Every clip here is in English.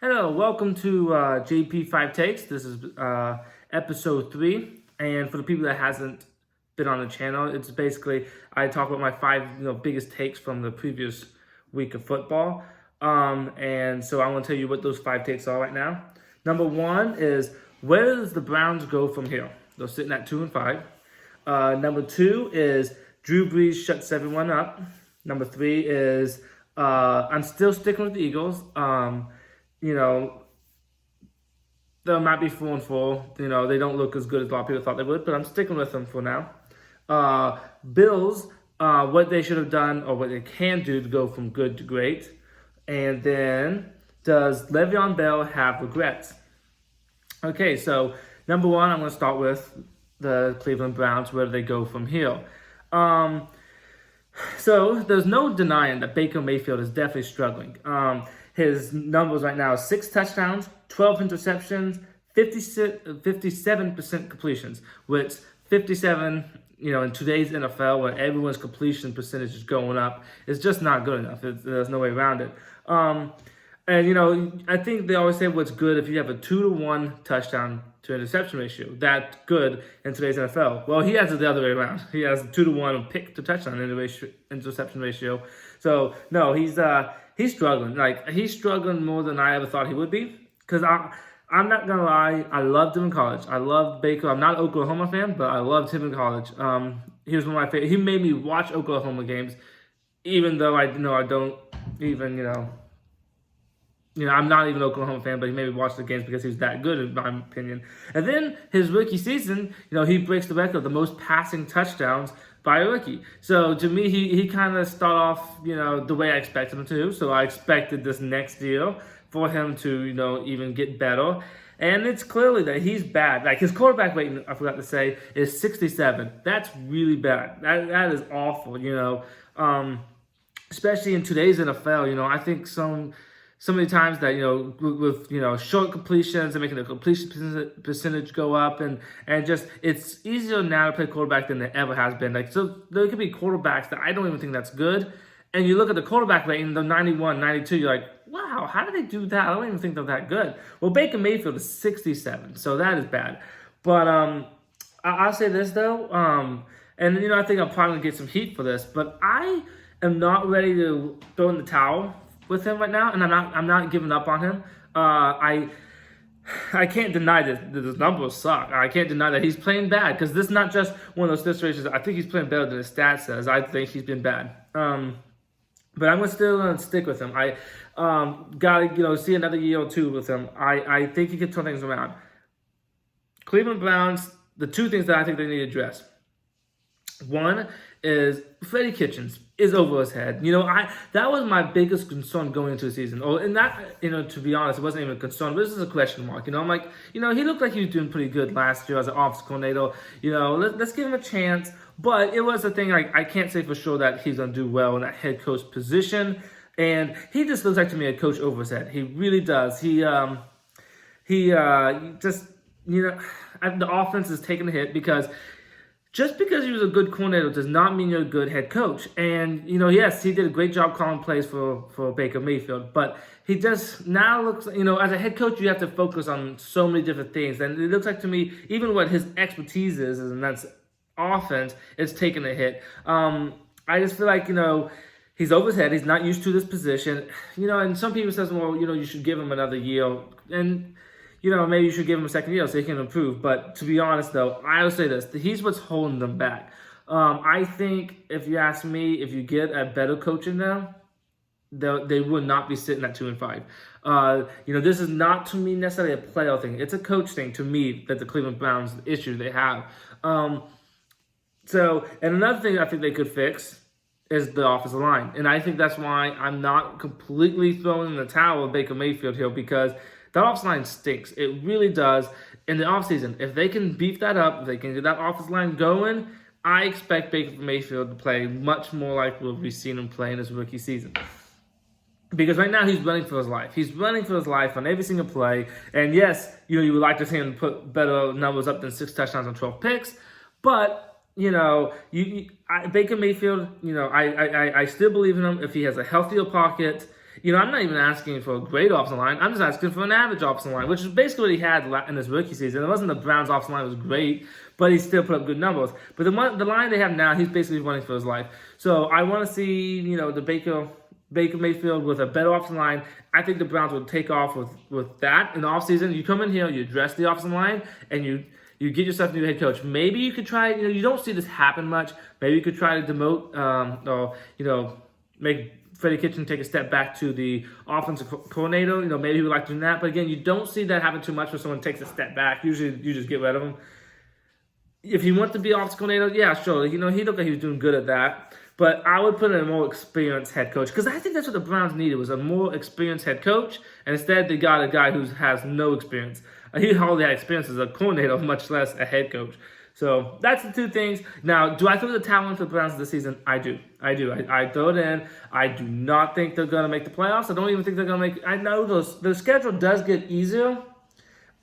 Hello, welcome to JP5takes. This is episode 3, and for the people that hasn't been on the channel, it's basically I talk about my 5 biggest takes from the previous week of football. And so I want to tell you what those 5 takes are right now. Number 1 is, where does the Browns go from here? They're sitting at 2-5. Number 2 is, Drew Brees shuts everyone up. Number 3 is, I'm still sticking with the Eagles. They might be 4-4. They don't look as good as a lot of people thought they would, but I'm sticking with them for now. Bills, what they should have done or what they can do to go from good to great. And then, does Le'Veon Bell have regrets? Okay, so number 1, I'm going to start with the Cleveland Browns. Where do they go from here? So there's no denying that Baker Mayfield is definitely struggling. His numbers right now are 6 touchdowns, 12 interceptions, 57% completions, which 57, in today's NFL where everyone's completion percentage is going up, is just not good enough. There's no way around it. I think they always say what's good if you have a 2-to-1 touchdown to interception ratio. That's good in today's NFL. Well, he has it the other way around. He has a 2-to-1 pick to touchdown interception ratio. So no, he's struggling. He's struggling more than I ever thought he would be. Because I'm not gonna lie, I loved him in college. I loved Baker. I'm not an Oklahoma fan, but I loved him in college. He was one of my favorite. He made me watch Oklahoma games, even though I don't even I'm not even an Oklahoma fan, but he made me watch the games because he was that good, in my opinion. And then his rookie season, he breaks the record of the most passing touchdowns by a rookie. So to me, he kind of started off, the way I expected him to. So I expected this next year for him to, even get better. And it's clearly that he's bad. His quarterback rating, I forgot to say, is 67. That's really bad. That is awful, especially in today's NFL. I think so many times that, with short completions and making the completion percentage go up, and just it's easier now to play quarterback than there ever has been. So there could be quarterbacks that I don't even think that's good. And you look at the quarterback rating, they're 91, 92, you're like, wow, how did they do that? I don't even think they're that good. Well, Baker Mayfield is 67, so that is bad. But I'll say this, though, and, I think I'm probably going to get some heat for this, but I am not ready to throw in the towel with him right now, and I'm not giving up on him. I can't deny that the numbers suck. I can't deny that he's playing bad, because this is not just one of those situations. I think he's playing better than his stats says. I think he's been bad. But I'm still going to stick with him. I gotta see another year or two with him. I think he can turn things around. Cleveland Browns, the 2 things that I think they need to address. One is Freddie Kitchens is over his head. That was my biggest concern going into the season. And that, to be honest, it wasn't even a concern, but this is a question mark. I'm like, he looked like he was doing pretty good last year as an offensive coordinator. Let's give him a chance. But it was a thing, I can't say for sure that he's going to do well in that head coach position. And he just looks like to me a coach over his head. He really does. The offense is taking a hit because just because he was a good coordinator does not mean you're a good head coach. And, yes, he did a great job calling plays for Baker Mayfield. But he just now looks, as a head coach, you have to focus on so many different things. And it looks like to me, even what his expertise is, and that's offense, it's taking a hit. I just feel like, he's over his head. He's not used to this position. And some people say, well, you should give him another year. And maybe you should give him a second year so he can improve. But to be honest, though, I will say this. He's what's holding them back. I think, if you ask me, if you get a better coach in there, they would not be sitting at 2-5. This is not, to me, necessarily a playoff thing. It's a coach thing, to me, that the Cleveland Browns issue they have. And another thing I think they could fix is the offensive line. And I think that's why I'm not completely throwing in the towel with Baker Mayfield here, because that offensive line stinks. It really does. In the offseason, if they can beef that up, if they can get that offensive line going, I expect Baker Mayfield to play much more like what we've seen him play in his rookie season. Because right now he's running for his life. He's running for his life on every single play. And yes, you would like to see him put better numbers up than 6 touchdowns and 12 picks. But Baker Mayfield, I still believe in him if he has a healthier pocket, I'm not even asking for a great offensive line. I'm just asking for an average offensive line, which is basically what he had in his rookie season. It wasn't the Browns' offensive line was great, but he still put up good numbers. But the line they have now, he's basically running for his life. So I want to see, the Baker Mayfield with a better offensive line. I think the Browns will take off with that in the offseason. You come in here, you address the offensive line, and you get yourself a new head coach. Maybe you could try, you don't see this happen much. Maybe you could try to demote or make Freddie Kitchen take a step back to the offensive coordinator. Maybe he would like doing that. But again, you don't see that happen too much when someone takes a step back. Usually you just get rid of them. If he wants to be offensive coordinator, yeah, sure. He looked like he was doing good at that. But I would put in a more experienced head coach because I think that's what the Browns needed was a more experienced head coach. And instead, they got a guy who has no experience. He hardly had experience as a coordinator, much less a head coach. So that's the two things. Now, do I throw the towel in for the Browns this season? I do. I throw it in. I do not think they're going to make the playoffs. I don't even think they're going to make. I know the schedule does get easier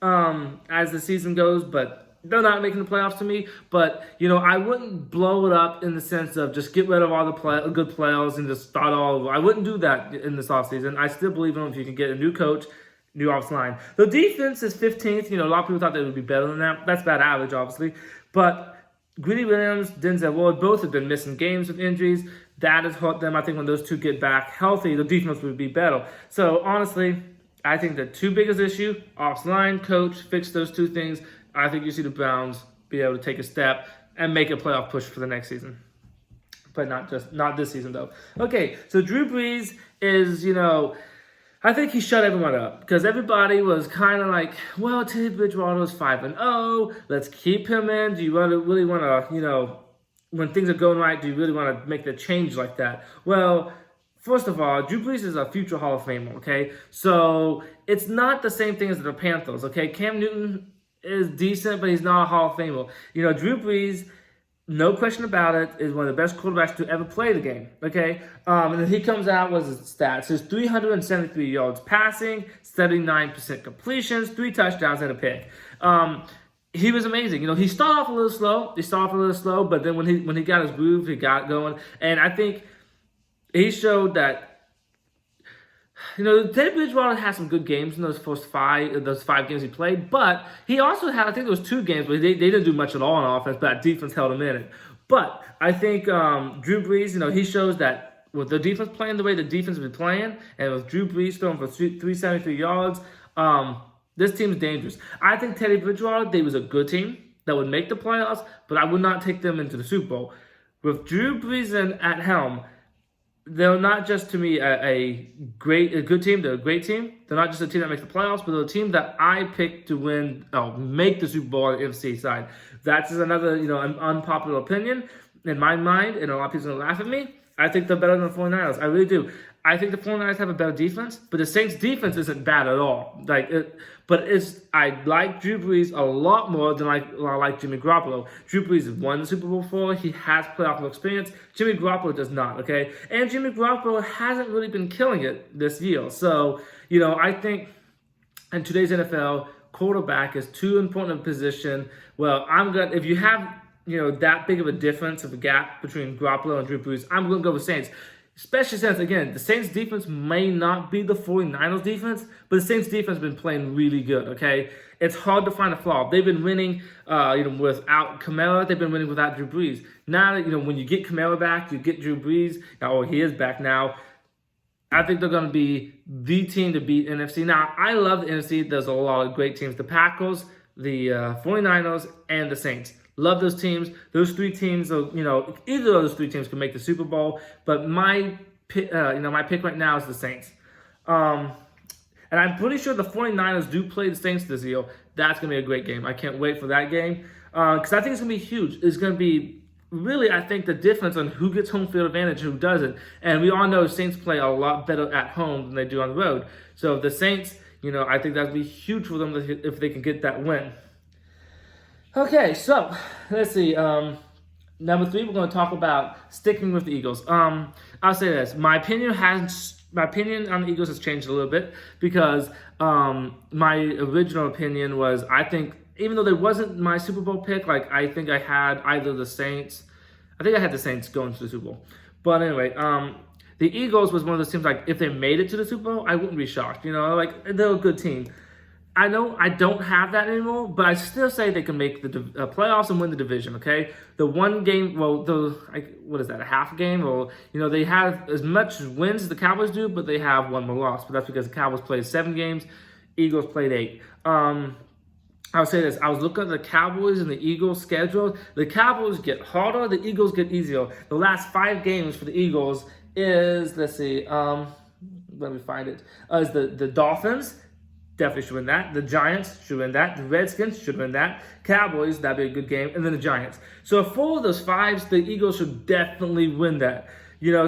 as the season goes, but they're not making the playoffs to me. But, I wouldn't blow it up in the sense of just get rid of all the good players and just start all over. I wouldn't do that in this offseason. I still believe in them if you can get a new coach, new offensive line. The defense is 15th. A lot of people thought they would be better than that. That's bad average, obviously. But Greedy Williams, Denzel Ward, both have been missing games with injuries. That has hurt them. I think when those two get back healthy, the defense would be better. So, honestly, I think the two biggest issue, offensive line, coach, fix those two things. I think you see the Browns be able to take a step and make a playoff push for the next season. But not this season, though. Okay, so Drew Brees is, I think he shut everyone up because everybody was kind of like, well, Teddy Bridgewater is 5-0. Let's keep him in. Do you really want to, when things are going right, do you really want to make the change like that? Well, first of all, Drew Brees is a future Hall of Famer, okay? So it's not the same thing as the Panthers, okay? Cam Newton is decent, but he's not a Hall of Famer. Drew Brees, no question about it, is one of the best quarterbacks to ever play the game, okay? And then he comes out with his stats. His 373 yards passing, 79% completions, 3 touchdowns, and a pick. He was amazing. He started off a little slow. But then when he got his groove, he got going. And I think he showed that, Teddy Bridgewater had some good games in those five games he played, but he also had, I think there was 2 games where they didn't do much at all on offense, but defense held him in it. But I think Drew Brees, he shows that with the defense playing the way the defense has been playing, and with Drew Brees throwing for 373 yards, this team's dangerous. I think Teddy Bridgewater, they was a good team that would make the playoffs, but I would not take them into the Super Bowl. With Drew Brees at helm, they're not just, to me, a good team. They're a great team. They're not just a team that makes the playoffs, but they're a team that I picked to make the Super Bowl on the NFC side. That's just another, an unpopular opinion in my mind, and a lot of people are going to laugh at me. I think they're better than the 49ers. I really do. I think the 49ers have a better defense, but the Saints' defense isn't bad at all. I like Drew Brees a lot more than I like Jimmy Garoppolo. Drew Brees has won the Super Bowl before. He has playoff experience. Jimmy Garoppolo does not, okay? And Jimmy Garoppolo hasn't really been killing it this year. So, I think in today's NFL, quarterback is too important a position. Well, if you have, that big of a difference of a gap between Garoppolo and Drew Brees, I'm going to go with Saints. Especially since, again, the Saints defense may not be the 49ers defense, but the Saints defense has been playing really good, okay? It's hard to find a flaw. They've been winning, without Kamara. They've been winning without Drew Brees. Now, when you get Kamara back, you get Drew Brees. He is back now. I think they're going to be the team to beat NFC. Now, I love the NFC. There's a lot of great teams. The Packers, the 49ers, and the Saints. Love those teams. Those 3 teams, either of those 3 teams can make the Super Bowl. But my pick right now is the Saints. And I'm pretty sure the 49ers do play the Saints this year. That's going to be a great game. I can't wait for that game. Because I think it's going to be huge. It's going to be really, I think, the difference on who gets home field advantage and who doesn't. And we all know Saints play a lot better at home than they do on the road. So the Saints, I think that would be huge for them if they can get that win. Okay, so let's see. Number 3, we're going to talk about sticking with the Eagles. I'll say this: my opinion on the Eagles has changed a little bit because my original opinion was I think even though there wasn't my Super Bowl pick, I think I had either the Saints. I think I had the Saints going to the Super Bowl. But anyway, The Eagles was one of those teams, like, if they made it to the Super Bowl, I wouldn't be shocked. Like, they're a good team. I know I don't have that anymore, but I still say they can make the playoffs and win the division, okay? The one game, well, what is that, a half game? Well, they have as much wins as the Cowboys do, but they have one more loss. But that's because the Cowboys played 7 games, Eagles played 8. I'll say this. I was looking at the Cowboys and the Eagles schedule. The Cowboys get harder, the Eagles get easier. The last 5 games for the Eagles is, let's see, let me find it, is the Dolphins. Definitely should win that. The Giants should win that. The Redskins should win that. Cowboys, that'd be a good game. And then the Giants. So 4 of those 5s, the Eagles should definitely win that.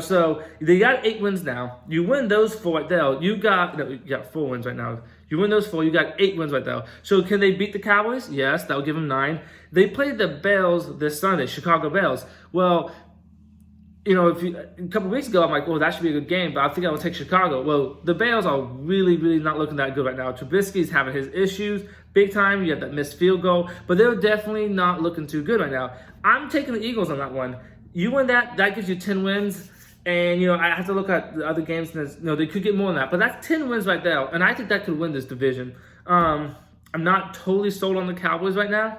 So they got 8 wins now. You win those 4 right there. You got 4 wins right now. You win those 4, you got 8 wins right there. So can they beat the Cowboys? Yes, that will give them 9. They played the Bears this Sunday, Chicago Bears. Well, a couple of weeks ago, I'm like, oh, that should be a good game, but I think I would take Chicago. Well, the Bears are really, really not looking that good right now. Trubisky's having his issues big time. You have that missed field goal, but they're definitely not looking too good right now. I'm taking the Eagles on that one. You win that gives you 10 wins. And, I have to look at the other games, and they could get more than that. But that's 10 wins right there, and I think that could win this division. I'm not totally sold on the Cowboys right now.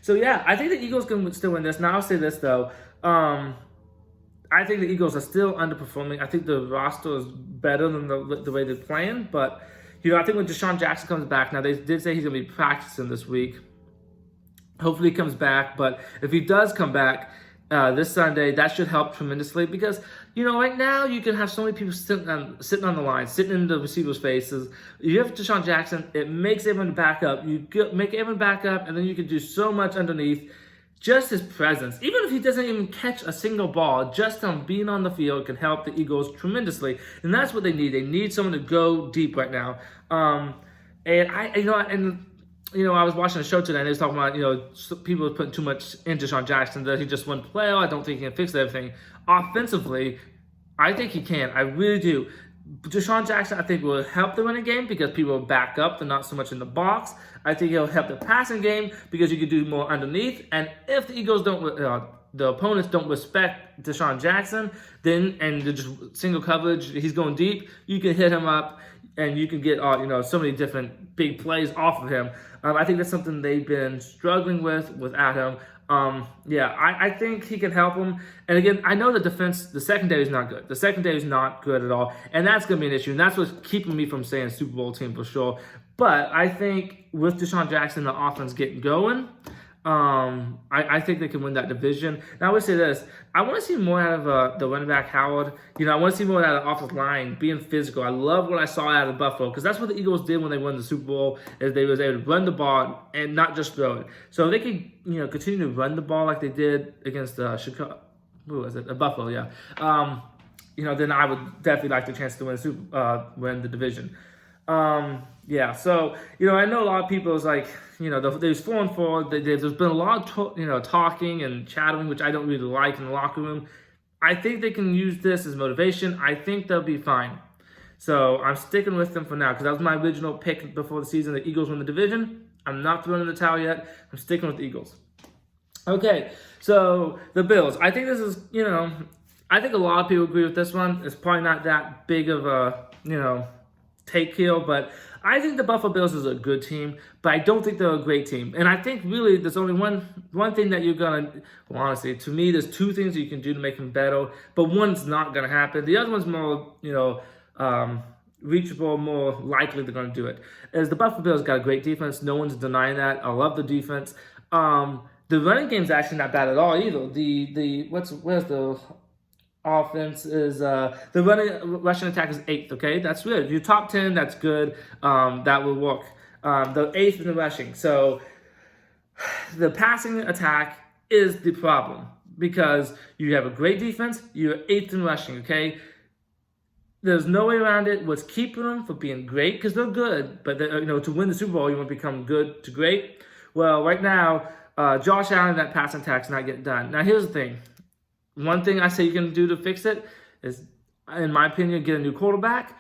So, yeah, I think the Eagles can still win this. Now, I'll say this, though. I think the Eagles are still underperforming. I think the roster is better than the way they're playing. But, I think when Deshaun Jackson comes back, now they did say he's going to be practicing this week. Hopefully he comes back. But if he does come back this Sunday, that should help tremendously because, right now you can have so many people sitting on the line, sitting in the receivers' faces. You have Deshaun Jackson. It makes everyone back up. Make everyone back up, and then you can do so much underneath. Just his presence, even if he doesn't even catch a single ball, just him being on the field can help the Eagles tremendously. And that's what they need. They need someone to go deep right now. And I was watching a show today, and they was talking about, people were putting too much into Deshaun Jackson, that he just one player. I don't think he can fix everything. Offensively, I think he can. I really do. Deshaun Jackson, I think, will help the running game because people will back up. They're not so much in the box. I think he'll help the passing game because you can do more underneath. And if the Eagles the opponents don't respect Deshaun Jackson, then and they're just single coverage, he's going deep, you can hit him up and you can get so many different big plays off of him. I think that's something they've been struggling without him. I think he can help them. And again, I know the secondary is not good. The secondary is not good at all. And that's going to be an issue. And that's what's keeping me from saying Super Bowl team for sure. But I think with Deshaun Jackson, the offense getting going, I think they can win that division. Now, I would say this. I want to see more out of the running back, Howard. I want to see more out of the offensive line, being physical. I love what I saw out of Buffalo because that's what the Eagles did when they won the Super Bowl is they was able to run the ball and not just throw it. So if they could, continue to run the ball like they did against Chicago. Who was it? Buffalo, yeah. Then I would definitely like the chance to win the division. So, I know a lot of people is like, there's 4-4. There's been a lot of talking and chattering, which I don't really like in the locker room. I think they can use this as motivation. I think they'll be fine. So I'm sticking with them for now because that was my original pick before the season. The Eagles win the division. I'm not throwing in the towel yet. I'm sticking with the Eagles. Okay, so the Bills. I think this is, I think a lot of people agree with this one. It's probably not that big of a, take here, but I think the Buffalo Bills is a good team, but I don't think they're a great team. And I think really there's only one thing that you're gonna, honestly, to me, there's 2 things that you can do to make them better, but one's not gonna happen. The other one's more, reachable, more likely they're gonna do it. As the Buffalo Bills got a great defense, no one's denying that. I love the defense. The running game's actually not bad at all either. Where's the offense is the rushing attack is 8th. Okay, that's good. If you're top 10, that's good. That will work. The 8th in the rushing. So the passing attack is the problem because you have a great defense. You're 8th in rushing. Okay, there's no way around it. What's keeping them from being great because they're good, but to win the Super Bowl, you want to become good to great. Well, right now, Josh Allen, that passing attack's not getting done. Now, here's the thing. One thing I say you can do to fix it is, in my opinion, get a new quarterback.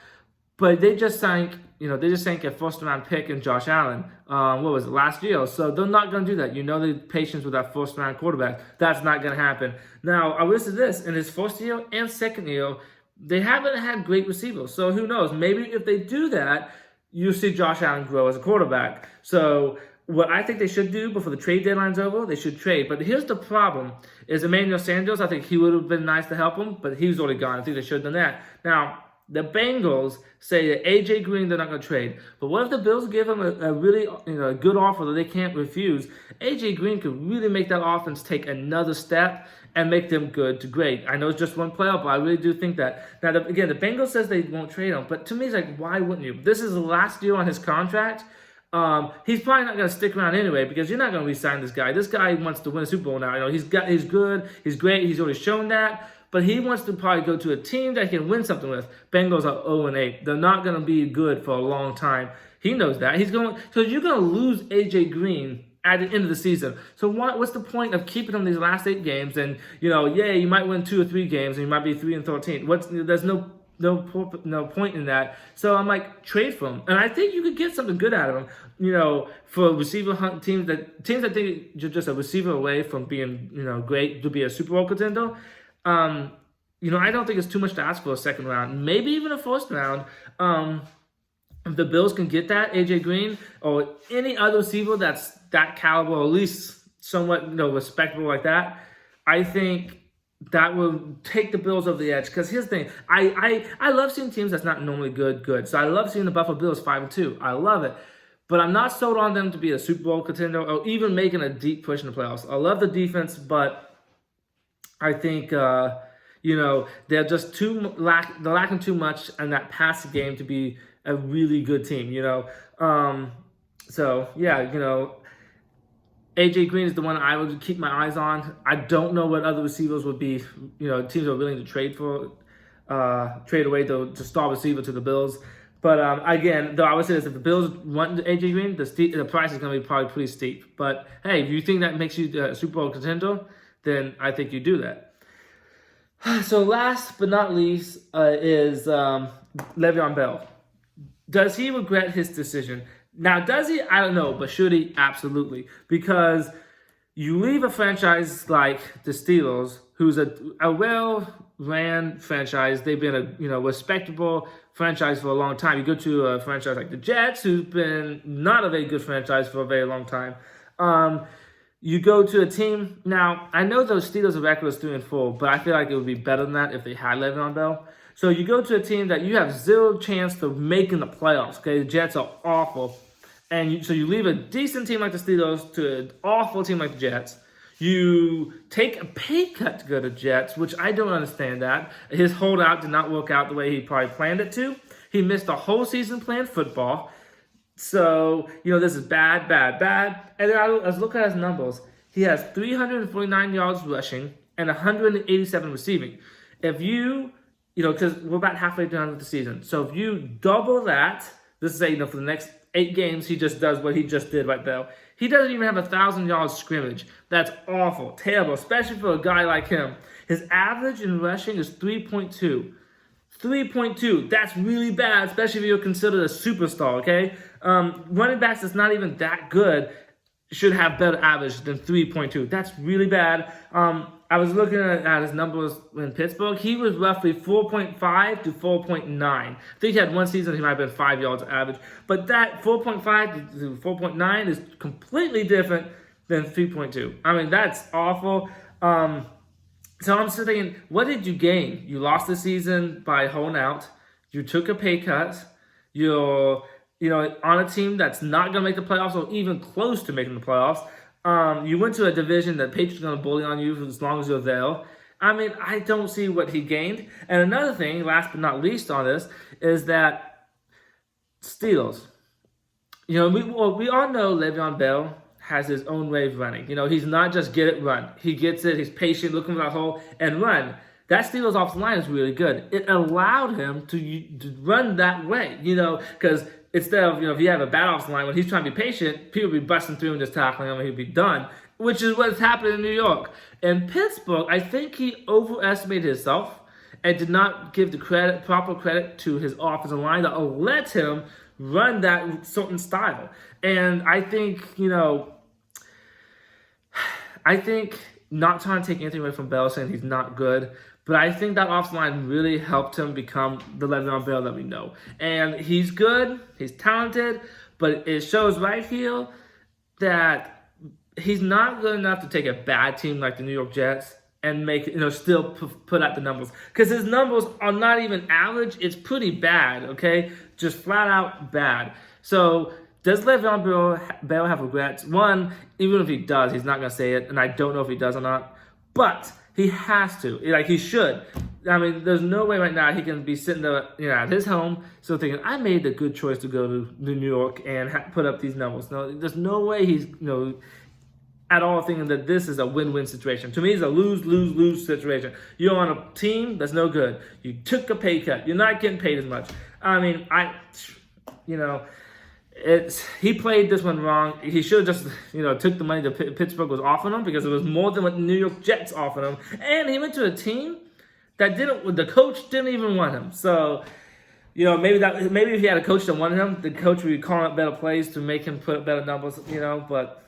But they just signed they just sank a first round pick in Josh Allen. What was it, last year? So they're not going to do that. The patience with that first round quarterback. That's not going to happen. Now, I will say this: in his first year and second year, they haven't had great receivers. So who knows? Maybe if they do that, you see Josh Allen grow as a quarterback. So what I think they should do before the trade deadline's over, they should trade. But here's the problem: is Emmanuel Sanders. I think he would have been nice to help him, but he's already gone. I think they should have done that. Now, the Bengals say that A.J. Green they're not going to trade. But what if the Bills give him a really a good offer that they can't refuse? A.J. Green could really make that offense take another step and make them good to great. I know it's just one playoff, but I really do think that. Now, again, the Bengals says they won't trade him. But to me, it's like, why wouldn't you? This is the last year on his contract. He's probably not going to stick around anyway because you're not going to re-sign this guy. This guy wants to win a Super Bowl now. He's good, he's great, he's already shown that. But he wants to probably go to a team that he can win something with. Bengals are 0-8. They're not going to be good for a long time. He knows that. So you're going to lose A.J. Green at the end of the season. So what's the point of keeping him these last 8 games? And, you might win 2 or 3 games and you might be 3-13. There's no point in that. So I'm like, trade for him. And I think you could get something good out of him, for receiver hunt teams that think you're just a receiver away from being, great to be a Super Bowl contender. I don't think it's too much to ask for a second round, maybe even a first round. If the Bills can get that, A.J. Green or any other receiver that's that caliber, or at least somewhat, respectable like that, I think that will take the Bills over the edge. Because here's the thing, I love seeing teams that's not normally good. So I love seeing the Buffalo Bills 5-2. I love it. But I'm not sold on them to be a Super Bowl contender or even making a deep push in the playoffs. I love the defense, but I think, they're just they're lacking too much in that passing game to be a really good team, So, yeah, A.J. Green is the one I would keep my eyes on. I don't know what other receivers would be, teams are willing to trade away the star receiver to the Bills. But, again, though I would say this, if the Bills want A.J. Green, the price is going to be probably pretty steep. But, hey, if you think that makes you a Super Bowl contender, then I think you do that. So last but not least is Le'Veon Bell. Does he regret his decision? Now, does he? I don't know, but should he? Absolutely. Because you leave a franchise like the Steelers, who's a well-ran franchise. They've been a respectable franchise for a long time. You go to a franchise like the Jets, who's been not a very good franchise for a very long time. You go to a team, now, I know those Steelers' record is 3-4, but I feel like it would be better than that if they had Le'Veon Bell. So you go to a team that you have zero chance of making the playoffs, okay? The Jets are awful. And so you leave a decent team like the Steelers to an awful team like the Jets. You take a pay cut to go to Jets, which I don't understand that. His holdout did not work out the way he probably planned it to. He missed the whole season playing football. So, this is bad. And then I was looking at his numbers. He has 349 yards rushing and 187 receiving. If because we're about halfway done with the season. So if you double that, this is for the next 8 games, he just does what he just did right there. He doesn't even have 1,000 yards scrimmage. That's awful, terrible, especially for a guy like him. His average in rushing is 3.2. 3.2. That's really bad, especially if you're considered a superstar, okay? Running backs that's not even that good should have better average than 3.2. That's really bad. I was looking at his numbers in Pittsburgh. He was roughly 4.5 to 4.9. I think he had one season he might have been 5 yards average. But that 4.5 to 4.9 is completely different than 3.2. I mean, that's awful. So I'm still thinking, what did you gain? You lost the season by holding out. You took a pay cut. You're, on a team that's not going to make the playoffs or even close to making the playoffs. You went to a division that Patriots are going to bully on you for as long as you're there. I mean, I don't see what he gained. And another thing, last but not least on this, is that Steelers. We all know Le'Veon Bell has his own way of running. He's not just get it, run. He gets it, he's patient, looking for that hole, and run. That Steelers offensive line is really good. It allowed him to run that way, because instead of, if you have a bad offensive line, when he's trying to be patient, people will be busting through and just tackling him and he'll be done, which is what's happening in New York. In Pittsburgh, I think he overestimated himself and did not give the proper credit to his offensive line that let him run that certain style. And I think, not trying to take anything away from Bell, saying he's not good, but I think that offensive line really helped him become the Le'Veon Bell that we know. And he's good, he's talented, but it shows right here that he's not good enough to take a bad team like the New York Jets and make, still put out the numbers. Because his numbers are not even average, it's pretty bad, okay? Just flat out bad. So, does Le'Veon Bell have regrets? One, even if he does, he's not going to say it, and I don't know if he does or not. But he has to. He should. I mean, there's no way right now he can be sitting there, at his home, still thinking, I made the good choice to go to New York and put up these numbers. No, there's no way he's, at all thinking that this is a win-win situation. To me, it's a lose-lose-lose situation. You're on a team that's no good. You took a pay cut. You're not getting paid as much. I mean, he played this one wrong. He should have just, took the money that Pittsburgh was offering him, because it was more than what the New York Jets offered him. And he went to a team that the coach didn't even want him. So, maybe if he had a coach that wanted him, the coach would be calling up better plays to make him put up better numbers, but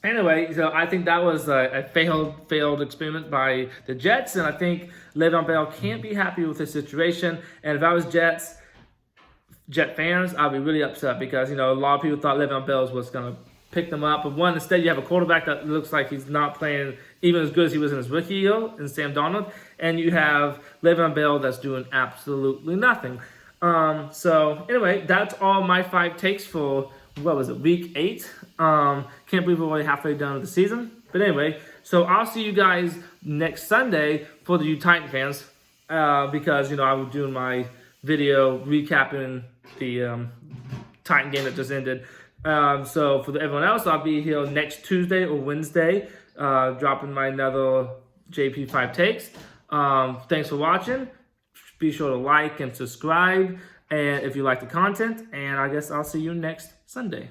anyway, so I think that was a failed experiment by the Jets, and I think Le'Veon Bell can't be happy with his situation. And if I was Jet fans, I'll be really upset, because, a lot of people thought Le'Veon Bell was going to pick them up. But one, instead you have a quarterback that looks like he's not playing even as good as he was in his rookie year in Sam Darnold. And you have Le'Veon Bell that's doing absolutely nothing. So anyway, that's all my 5 takes for, week 8. Can't believe we're already halfway done with the season. But anyway, so I'll see you guys next Sunday for the Titan fans, because, I was doing my video recapping the Titan game that just ended. So for everyone else, I'll be here next Tuesday or Wednesday, dropping my another JP5 takes. Thanks for watching. Be sure to like and subscribe, and if you like the content, and I guess I'll see you next Sunday.